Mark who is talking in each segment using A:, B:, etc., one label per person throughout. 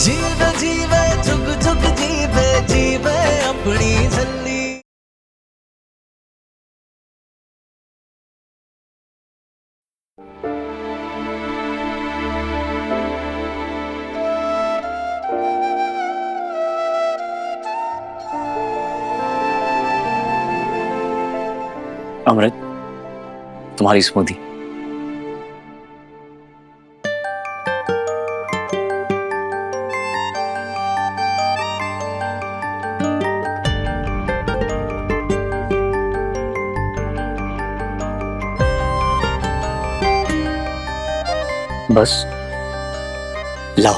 A: जीवे जीवे झुक झुक जीवे जीवे अपनी झल्ली।
B: अमृत, तुम्हारी स्मूदी। बस लाओ।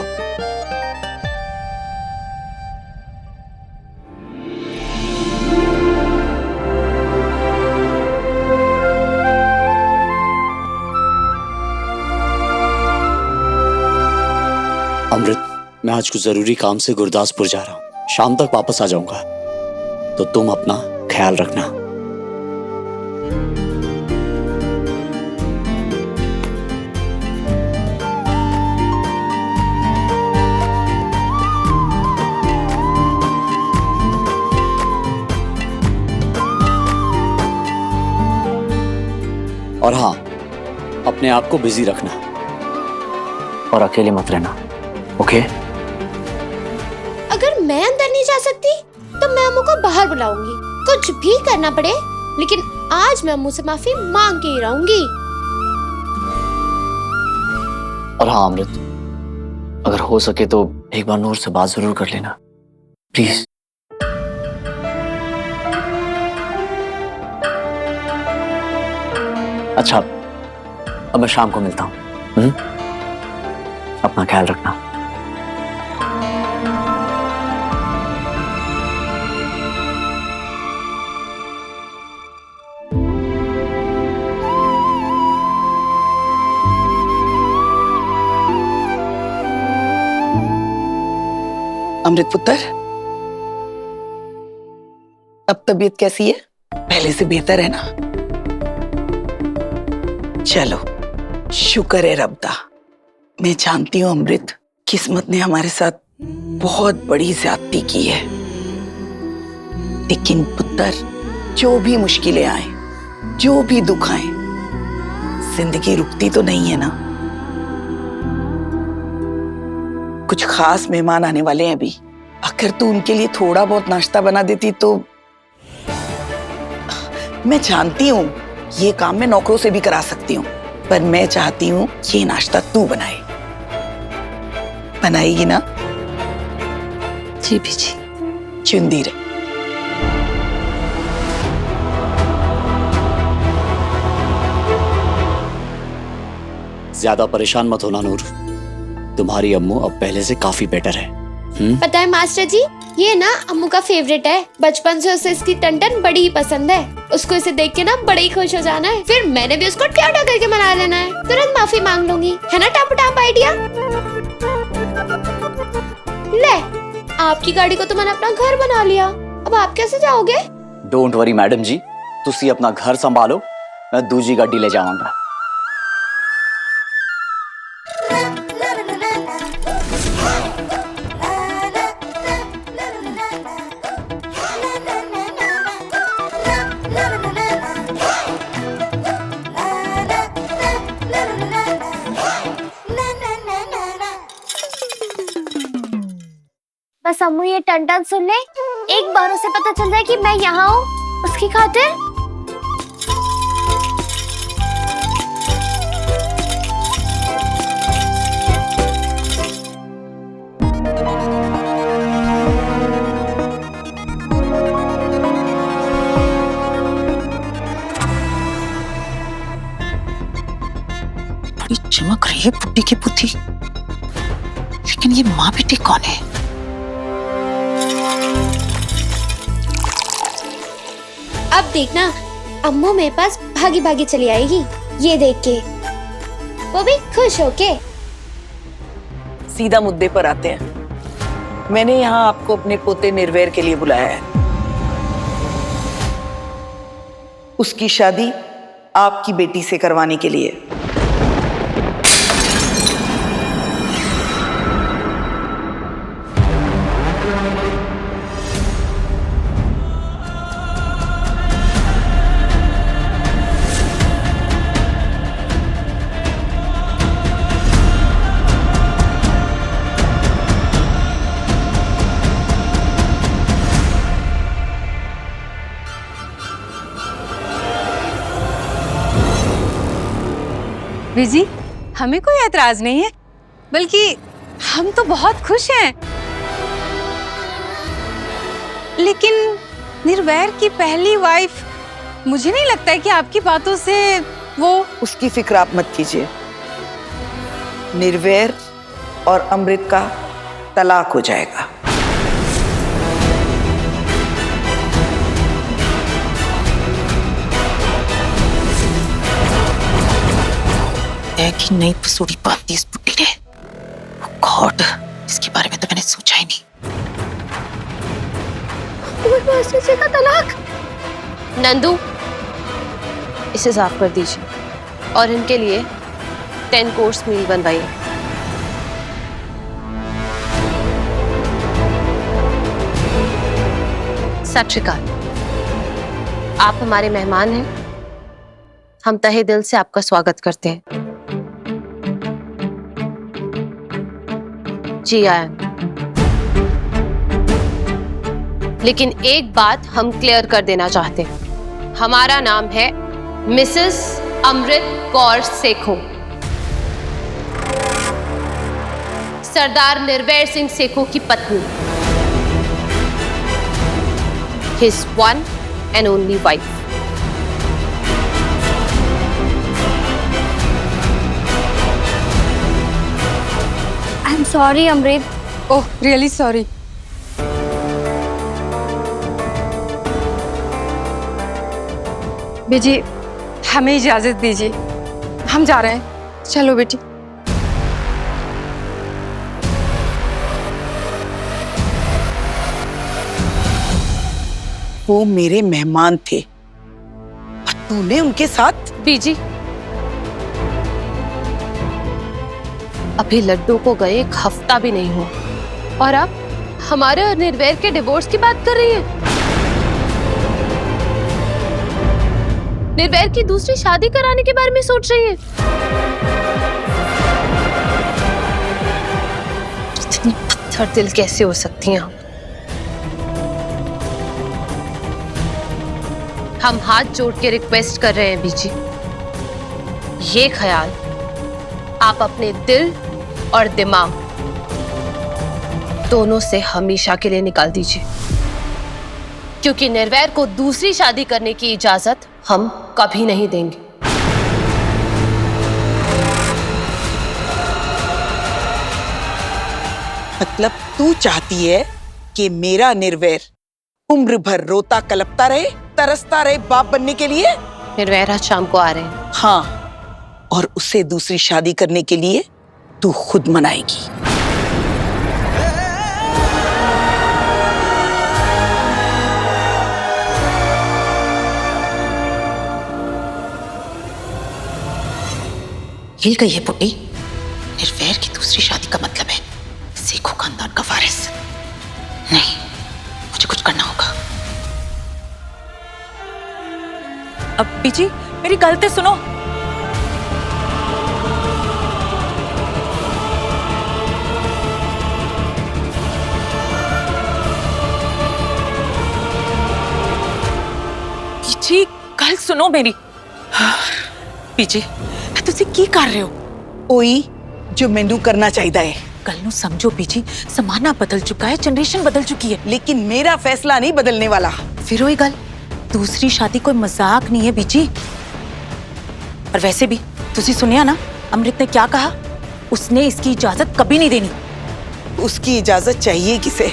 B: अमृत, मैं आज कुछ जरूरी काम से गुरदासपुर जा रहा हूँ। शाम तक वापस आ जाऊंगा, तो तुम अपना ख्याल रखना। और हाँ, अपने आप को बिजी रखना और अकेले मत रहना, ओके?
C: अगर मैं अंदर नहीं जा सकती तो मैं अम्मू को बाहर बुलाऊंगी, कुछ भी करना पड़े, लेकिन आज मैं अम्मू से माफी मांग के ही रहूंगी।
B: और हाँ अमृत, अगर हो सके तो एक बार नूर से बात जरूर कर लेना, प्लीज। अच्छा, अब मैं शाम को मिलता हूँ। अपना ख्याल रखना।
D: अमृत पुत्र, अब तबीयत कैसी है? पहले से बेहतर है ना? चलो, शुक्र है रब दा। मैं जानती हूँ अमृत, किस्मत ने हमारे साथ बहुत बड़ी ज्यादती की है, लेकिन पुत्र, जो भी मुश्किलें आए, जो भी दुख आए, जिंदगी रुकती तो नहीं है ना। कुछ खास मेहमान आने वाले हैं अभी। अगर तू उनके लिए थोड़ा बहुत नाश्ता बना देती तो। मैं जानती हूँ ये काम मैं नौकरों से भी करा सकती हूँ, पर मैं चाहती हूँ ये नाश्ता तू बनाए। बनाएगी ना?
C: जी भी जी।
D: चुंदी रहे।
B: ज्यादा परेशान मत होना नूर, तुम्हारी अम्मू अब पहले से काफी बेटर है।
C: पता है मास्टर जी, ये ना अम्मू का फेवरेट है। बचपन से उसे इसकी टंटन बड़ी ही पसंद है। उसको इसे देख के ना बड़े ही खुश हो जाना है। फिर मैंने भी उसको ट्याटा करके मना लेना है। तुरंत माफी मांग लूंगी, है ना? Top top idea. ले, आपकी गाड़ी को तो मैंने अपना घर बना लिया, अब आप कैसे जाओगे?
B: डोंट वरी मैडम जी, तुसी अपना घर संभालो, मैं दूजी गाड़ी ले जाऊंगा।
C: बस अम्मू ये टन सुन ले, एक बार उसे पता चल जाए कि मैं यहाँ हूँ उसकी खातिर।
D: बड़ी चमक रही है पुट्टी की पुट्टी, लेकिन ये माँ बेटी कौन है?
C: अब देखना, अम्मू मेरे पास भागी भागी चली आएगी, ये देख के, वो भी खुश होके।
D: सीधा मुद्दे पर आते हैं। मैंने यहाँ आपको अपने पोते निर्वैर के लिए बुलाया है। उसकी शादी आपकी बेटी से करवाने के लिए।
E: बीजी, हमें कोई ऐतराज नहीं है, बल्कि हम तो बहुत खुश हैं। लेकिन निर्वैर की पहली वाइफ, मुझे नहीं लगता है कि आपकी बातों से वो।
D: उसकी फिक्र आप मत कीजिए। निर्वैर और अमृत का तलाक हो जाएगा।
F: कि नई पसूड़ी बांधी इस बुड्ढी ने। गॉड, इसके बारे में तो मैंने सोचा ही नहीं।
C: मास्टर जी का तलाक। नंदू, इसे साफ कर दीजिए और इनके लिए 10 कोर्स मील बनवाइए। सत श्री अकाल। आप हमारे मेहमान हैं। हम तहे दिल से आपका स्वागत करते हैं। जी आया। लेकिन एक बात हम क्लियर कर देना चाहते हैं। हमारा नाम है मिसेस अमृत कौर सेखों। सरदार निर्वैर सिंह सेखों की पत्नी। His one and only wife.
G: I'm sorry, Amrit.
E: Oh, really sorry. Beji, हमें इजाजत दीजिए, हम जा रहे हैं। चलो बेटी।
D: वो मेरे मेहमान थे और तूने उनके साथ।
C: बीजी, अभी लड्डू को गए 1 हफ्ता भी नहीं हुआ और आप हमारे और निर्वैर के डिवोर्स की बात कर रही हैं। निर्वैर की दूसरी शादी कराने के बारे में सोच रही हैं। इतनी पत्थर दिल कैसे हो सकती हैं आप? हम हाथ जोड़ के रिक्वेस्ट कर रहे हैं बीजी, ये ख्याल आप अपने दिल और दिमाग दोनों से हमेशा के लिए निकाल दीजिए, क्योंकि निर्वैर को दूसरी शादी करने की इजाजत हम कभी नहीं देंगे।
D: मतलब तू चाहती है कि मेरा निर्वैर उम्र भर रोता कलपता रहे, तरसता रहे बाप बनने के लिए?
C: निर्वैर आज शाम को आ रहे हैं।
D: हाँ, और उससे दूसरी शादी करने के लिए तू खुद मनाएगी।
F: हिल गई है बुड्ढी। निर्वैर की दूसरी शादी का मतलब है सेखों खानदान का वारिस। नहीं, मुझे कुछ करना होगा।
H: अब बीजी, मेरी गलती सुनो। बीजी, गल सुनो मेरी। बीजी, तुसी की कर रहे हो?
D: ओई जो मैनू करना चाहिदा है।
H: गल नू समझो बीजी, जमाना बदल चुका है, जनरेशन बदल चुकी है।
D: लेकिन मेरा फैसला नहीं बदलने वाला।
H: फिर वही गल, दूसरी शादी कोई मजाक नहीं है बीजी। और वैसे भी तुसी सुनिया ना, अमृत ने क्या कहा? उसने इसकी इजाजत कभी नहीं देनी।
D: उसकी इजाजत चाहिए किसे?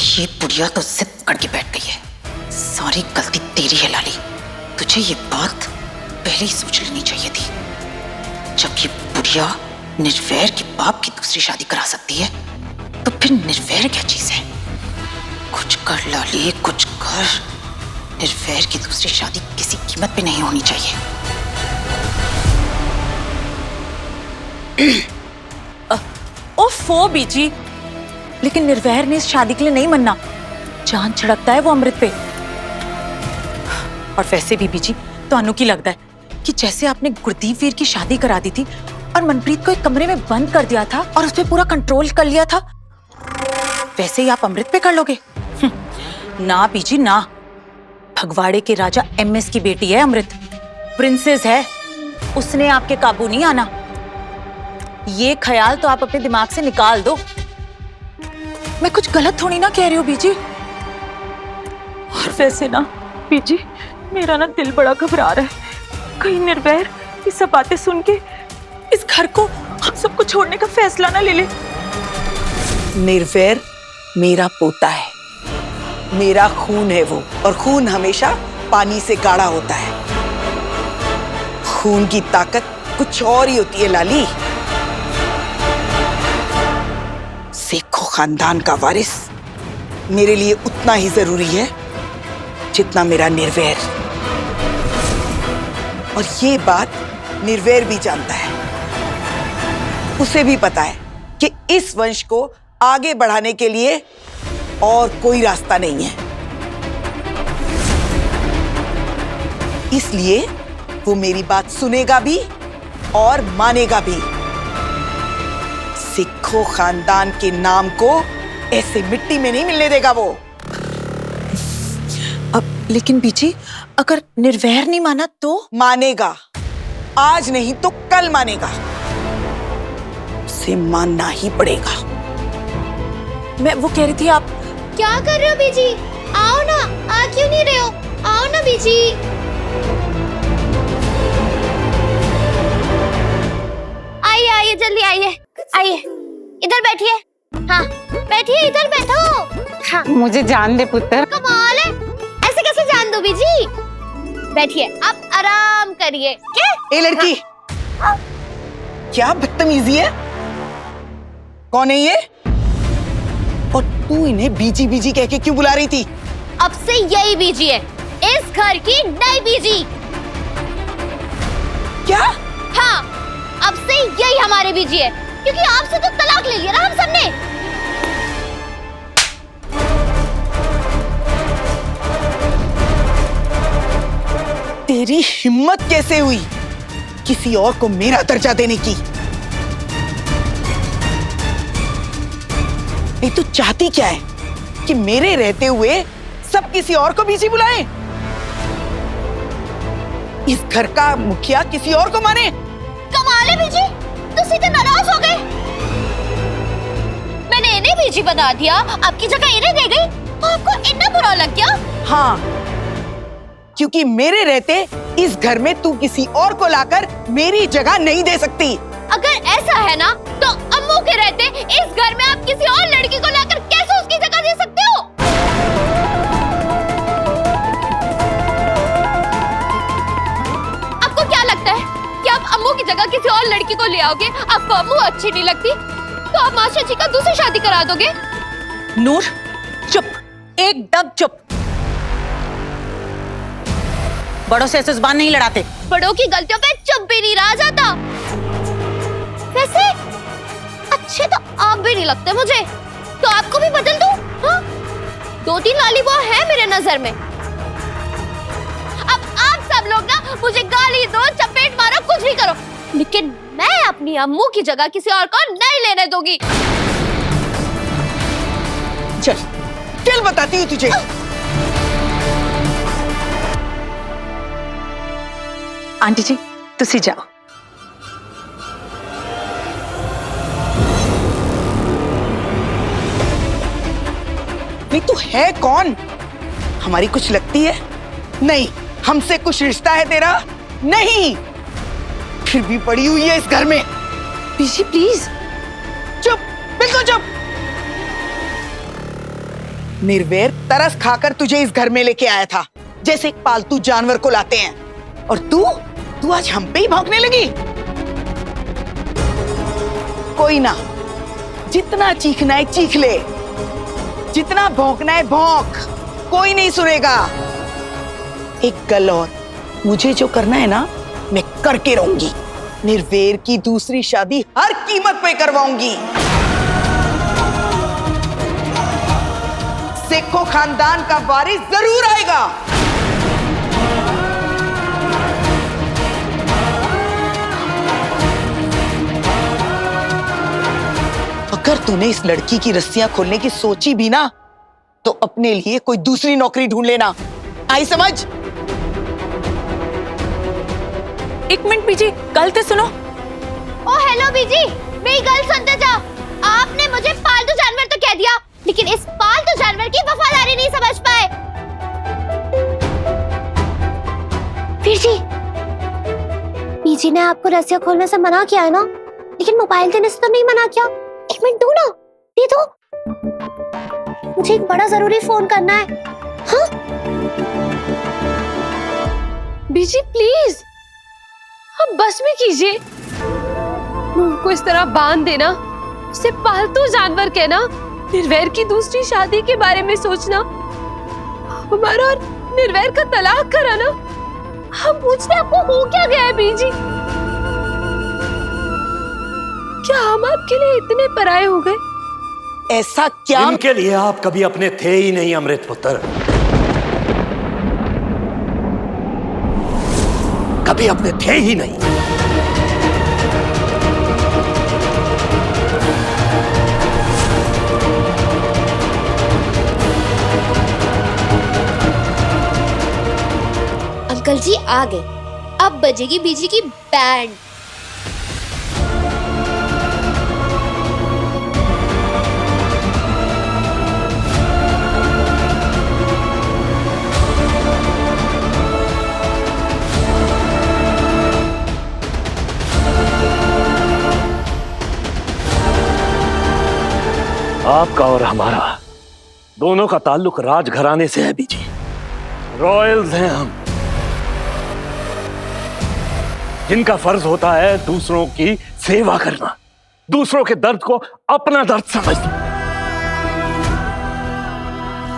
F: ये बुढ़िया तो जिद करके बैठ गई है। सारी गलती तेरी है लाली। तुझे ये बात पहले ही सोच लेनी चाहिए थी। जब ये बुढ़िया निर्वैर के बाप की दूसरी शादी करा सकती है, तो फिर निर्वैर क्या चीज है? कुछ कर लाली, कुछ कर। निर्वैर की दूसरी शादी किसी कीमत पे नहीं होनी चाहिए।
H: ओफो बीजी, लेकिन निर्वैर ने इस शादी के लिए नहीं मनना। जान छिड़कता है वो अमृत पे। और वैसे भी बीजी, तो की लगता है कि जैसे आपने गुरदीप वीर की शादी करा दी थी और मनप्रीत को एक कमरे में बंद कर दिया था और उस पर पूरा कंट्रोल कर लिया था, वैसे ही आप अमृत पे कर लोगे? ना बीजी ना, भगवाड़े के राजा MS की बेटी है अमृत। प्रिंसेस है, उसने आपके काबू नहीं आना। ये ख्याल तो आप अपने दिमाग से निकाल दो। मैं कुछ गलत थोड़ी ना कह रही हूँ बीजी। और वैसे ना बीजी, मेरा ना दिल बड़ा घबरा रहा है। कहीं निर्वैर ये सब बातें सुन के इस घर को हम सबको छोड़ने का फैसला ना ले ले।
D: निर्वैर मेरा पोता है, मेरा खून है वो, और खून हमेशा पानी से गाढ़ा होता है। खून की ताकत कुछ और ही होती है लाली। सेखों खानदान का वारिस मेरे लिए उतना ही जरूरी है जितना मेरा निर्वैर। और ये बात निर्वैर भी जानता है। उसे भी पता है कि इस वंश को आगे बढ़ाने के लिए और कोई रास्ता नहीं है। इसलिए वो मेरी बात सुनेगा भी और मानेगा भी। सिखों खानदान के नाम को ऐसे मिट्टी में नहीं मिलने देगा वो।
H: अब लेकिन बीजी, अगर निर्वैर नहीं माना तो?
D: मानेगा, आज नहीं तो कल मानेगा। उसे मानना ही पड़ेगा।
H: मैं वो कह रही थी, आप
C: क्या कर रहे हो बीजी? आओ ना, आ क्यों नहीं रहे हो? आओ ना बीजी। आइए आइए, जल्दी आइए आइए, इधर बैठिए। हाँ बैठिए, इधर बैठो। हाँ
E: मुझे जान दे पुत्र।
C: कमाल है, ऐसे कैसे जान दो बीजी? बैठिए, आप आराम करिए। क्या?
D: ए लड़की, क्या बदतमीजी है? कौन है ये? और तू इन्हें बीजी बीजी कह के क्यों बुला रही थी?
C: अब से यही बीजी है, इस घर की नई बीजी।
D: क्या?
C: हाँ, अब से यही हमारे बीजी है, क्योंकि आपसे तो तलाक ले लिया ना हम सबने।
D: तेरी हिम्मत कैसे हुई किसी और को मेरा दर्जा देने की? ये तू चाहती क्या है कि मेरे रहते हुए सब किसी और को बीजी बुलाएं? इस घर का मुखिया किसी और को माने?
C: कमाल है बीजी, तो सीधे नाराज हो गए। मैंने इन्हें बीजी बना दिया, आपकी जगह इन्हें दे गई, तो आपको इतना बुरा लग गया?
D: हाँ, क्योंकि मेरे रहते इस घर में तू किसी और को लाकर मेरी जगह नहीं दे सकती।
C: अगर ऐसा है ना, तो अम्मू के रहते इस घर में आप किसी और लड़की को लाकर कैसे उसकी जगह दे सकते हो? आपको क्या लगता है कि आप अम्मू की जगह किसी और लड़की को ले आओगे? आपको अम्मू अच्छी नहीं लगती तो आप मास्टर जी का दूसरी शादी करा दोगे?
H: नूर चुप, एकदम चुप। बड़ों से ऐसे जुबान नहीं लड़ाते।
C: बड़ों की गलतियों पे चुप भी नहीं रहा जाता। वैसे अच्छे तो आप भी नहीं लगते मुझे, तो आपको भी बदल दूं? हाँ? 2-3 लाली बुआ है मेरे नजर में। अब आप सब लोग ना मुझे गाली दो, चपेट मारो, कुछ भी करो, लेकिन मैं अपनी अम्मू की जगह किसी और को नहीं लेने दूंगी।
D: चल चल बताती हूँ तुझे।
H: आंटी जी तुसी जाओ।
D: नहीं तू है कौन? हमारी कुछ लगती है? नहीं। हमसे कुछ रिश्ता है तेरा? नहीं। फिर भी पड़ी हुई है इस घर में।
H: बीजी प्लीज।
D: चुप, बिल्कुल चुप। निर्वैर तरस खाकर तुझे इस घर में लेके आया था, जैसे एक पालतू जानवर को लाते हैं, और तू आज हम पे ही भौंकने लगी। कोई ना, जितना चीखना है चीख ले, जितना भौंकना है भौंक, कोई नहीं सुनेगा। एक गल और, मुझे जो करना है ना मैं करके रहूंगी। निर्वैर की दूसरी शादी हर कीमत पे करवाऊंगी। सेखों खानदान का वारिस जरूर आएगा। अगर तूने इस लड़की की रस्सियां खोलने की सोची भी ना, तो अपने लिए कोई दूसरी नौकरी ढूंढ लेना। आई समझ?
H: एक मिनट बीजी, गल तो सुनो।
C: ओ हेलो बीजी, मेरी गल सुनते जाओ। आपने मुझे पालतू जानवर तो कह दिया, लेकिन इस पालतू जानवर की वफादारी नहीं समझ पाए। बीजी ने आपको रस्सियां खोलने से मना किया है ना, लेकिन मोबाइल देने से तो नहीं मना किया। एक मिनट दो ना, दे दो, मुझे एक बड़ा जरूरी फोन करना है। हाँ
I: बीजी प्लीज, अब बस में कीजिए। नूर को इस तरह बांध देना, उसे पालतू जानवर कहना, निर्वैर की दूसरी शादी के बारे में सोचना, हमारा और निर्वैर का तलाक कराना, हम पूछते आपको हो क्या गया है बीजी? क्या हम आपके लिए इतने पराये हो गए?
D: ऐसा क्या?
J: इनके लिए आप कभी अपने थे ही नहीं अमृत पुत्र, कभी अपने थे ही नहीं।
C: अंकल जी आ गए, अब बजेगी बीजी की बैंड।
J: आपका और हमारा दोनों का ताल्लुक राजघराने से है बीजी, रॉयल्स हैं हम, जिनका फर्ज होता है दूसरों की सेवा करना, दूसरों के दर्द को अपना दर्द समझना।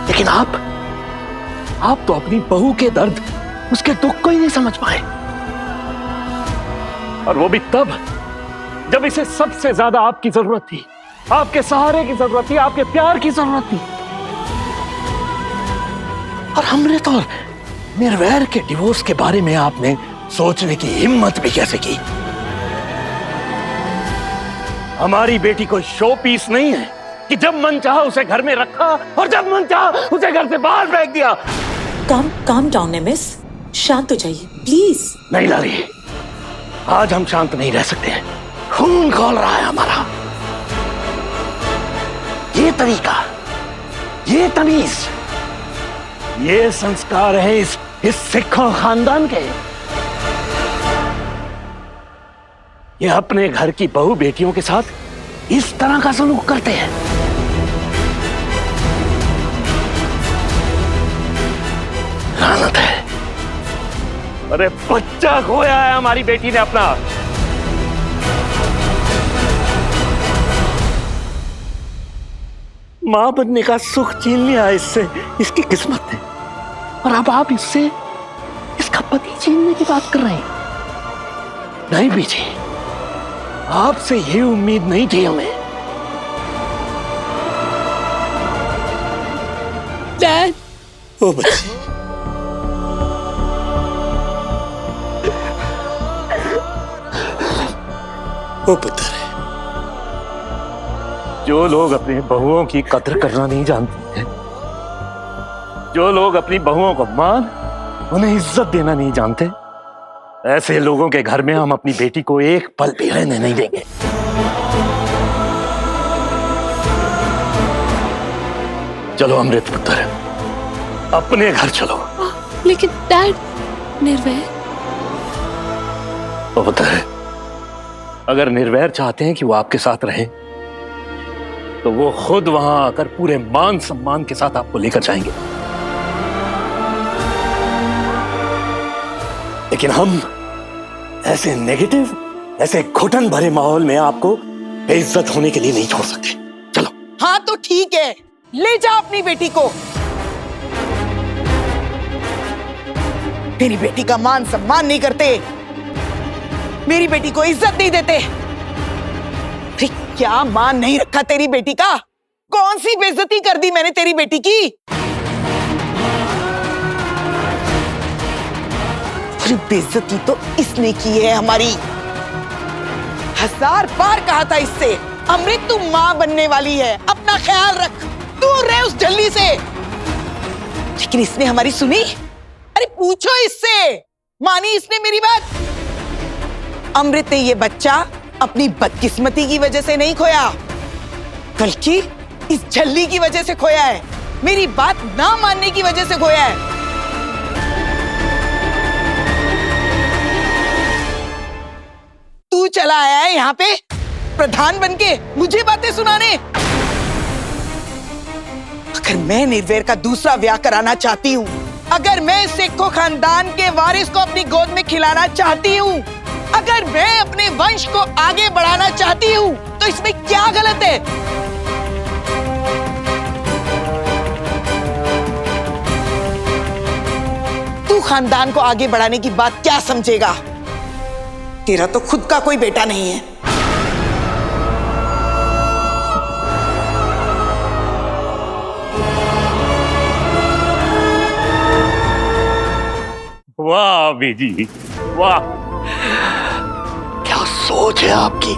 J: लेकिन आप तो अपनी बहू के दर्द, उसके दुख को ही नहीं समझ पाए, और वो भी तब जब इसे सबसे ज्यादा आपकी जरूरत थी, आपके सहारे की जरूरत थी, आपके प्यार की जरूरत थी। और हमने तो निर्वैर के डिवोर्स के बारे में आपने सोचने की हिम्मत भी कैसे की? हमारी बेटी को शो पीस नहीं है कि जब मन चाहा उसे घर में रखा और जब मन चाहा उसे घर से बाहर फेंक दिया।
H: काम डाउन है मिस, शांत हो जाइए प्लीज।
J: नहीं लाली, आज हम शांत नहीं रह सकते हैं, खून खौल रहा है हमारा। ये तरीका, ये तमीज, ये संस्कार है इस सिख खानदान के। ये अपने घर की बहू बेटियों के साथ इस तरह का सलूक करते हैं। लानत है। अरे बच्चा खोया है हमारी बेटी ने अपना। मां बनने का सुख छीन लिया इससे, इसकी किस्मत है, और अब आप इससे इसका पति छीनने की बात कर रहे हैं। नहीं बीजी, आपसे ये उम्मीद नहीं थी हमें।
I: डैड,
B: ओ बच्चे, ओ पुत्र,
J: जो लोग अपने बहुओं की कद्र करना नहीं जानते हैं, जो लोग अपनी बहुओं को मान, उन्हें इज्जत देना नहीं जानते, ऐसे लोगों के घर में हम अपनी बेटी को एक पल भी रहने नहीं देंगे। चलो अमृत पुत्र, अपने घर चलो।
I: लेकिन डैड, निर्वैर।
J: ओ पुत्र, अगर निर्वैर चाहते हैं कि वो आपके साथ रहें, तो वो खुद वहां आकर पूरे मान सम्मान के साथ आपको लेकर जाएंगे। लेकिन हम ऐसे नेगेटिव, ऐसे घुटन भरे माहौल में आपको बेइज्जत होने के लिए नहीं छोड़ सकते। चलो।
D: हाँ तो ठीक है, ले जा अपनी बेटी को। मेरी बेटी का मान सम्मान नहीं करते, मेरी बेटी को इज्जत नहीं देते। अरे क्या मान नहीं रखा तेरी बेटी का? कौन सी बेइज्जती कर दी मैंने तेरी बेटी की? अरे बेइज्जती तो इसने की है हमारी। 1000 बार कहा था इससे, अमृत तू मां बनने वाली है, अपना ख्याल रख, दूर रहे उस जल्दी से। लेकिन इसने हमारी सुनी? अरे पूछो इससे, मानी इसने मेरी बात? अमृत ने ये बच्चा अपनी बदकिस्मती की वजह से नहीं खोया, बल्कि इस झल्ली की वजह से खोया है, मेरी बात ना मानने की वजह से खोया है। तू चला आया है यहाँ पे प्रधान बनके मुझे बातें सुनाने। अगर मैं निर्वैर का दूसरा ब्याह कराना चाहती हूँ, अगर मैं सिक्खों खानदान के वारिस को अपनी गोद में खिलाना चाहती हूँ, अगर मैं अपने वंश को आगे बढ़ाना चाहती हूँ, तो इसमें क्या गलत है? तू खानदान को आगे बढ़ाने की बात क्या समझेगा? तेरा तो खुद का कोई बेटा नहीं है।
J: वाह बीजी, वाह,
B: क्या सोच है आपकी।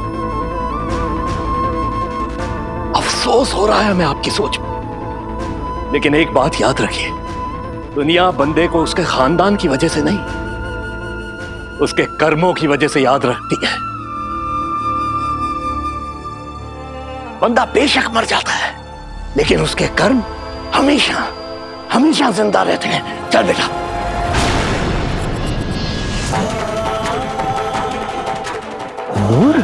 B: अफसोस हो रहा है हमें आपकी सोच में।
J: लेकिन एक बात याद रखिए, दुनिया बंदे को उसके खानदान की वजह से नहीं, उसके कर्मों की वजह से याद रखती है।
B: बंदा बेशक मर जाता है, लेकिन उसके कर्म हमेशा हमेशा जिंदा रहते हैं। चल बेटा।
J: नूर,